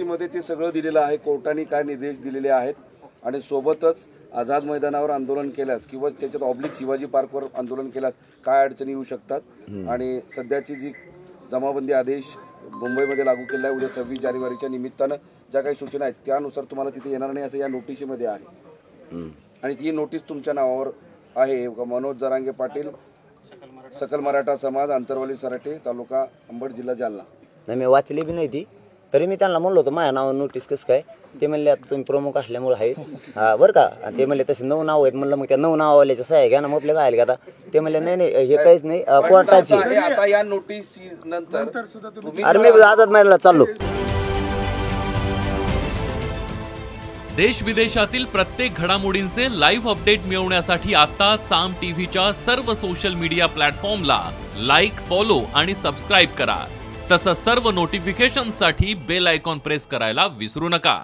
मध्ये ते सगळं दिलेलं आहे, कोर्टाने काय निर्देश दिलेले आहेत आणि सोबतच आझाद मैदानावर आंदोलन केल्यास किंवा त्याच्यात ऑब्लिक शिवाजी पार्कवर आंदोलन केल्यास काय अडचणी येऊ शकतात आणि सध्याची जी जमाबंदी आदेश मुंबईमध्ये लागू केला आहे उद्या 26 जानेवारीच्या निमित्तानं ज्या काही सूचना आहेत त्यानुसार तुम्हाला तिथे येणार नाही असं या नोटिशीमध्ये आहे आणि ती नोटीस तुमच्या नावावर आहे। मनोज जरांगे पाटील, सकल मराठा समाज, अंतरवाली सराटे, तालुका अंबड, जिल्हा जालना। नाही मी वाचली बी नाही ती, तरी मी त्यांना म्हणलो होतं माझ्या नावावर नोटीस कसं काय, ते म्हणले आता तुम्ही प्रमुख असल्यामुळे आहे बरं का, आणि ते म्हणले तसे 9 नाव आहेत, म्हणलं मग त्या 9 नावावाल्याच्या सह्या घ्या ना, मग आपल्या काय आता ते म्हणले नाही हे काहीच नाही कोर्टाची। आता या नोटीस नंतर अरे मी आझाद मैदानाला चाललो। देश विदेशातील प्रत्येक घडामोडींचे लाईव्ह अपडेट मिळवण्यासाठी आता साम टीव्हीच्या सर्व सोशल मीडिया प्लॅटफॉर्मला लाईक, फॉलो आणि सबस्क्राईब करा। तसंच सर्व नोटिफिकेशनसाठी बेल आयकॉन प्रेस करायला विसरू नका।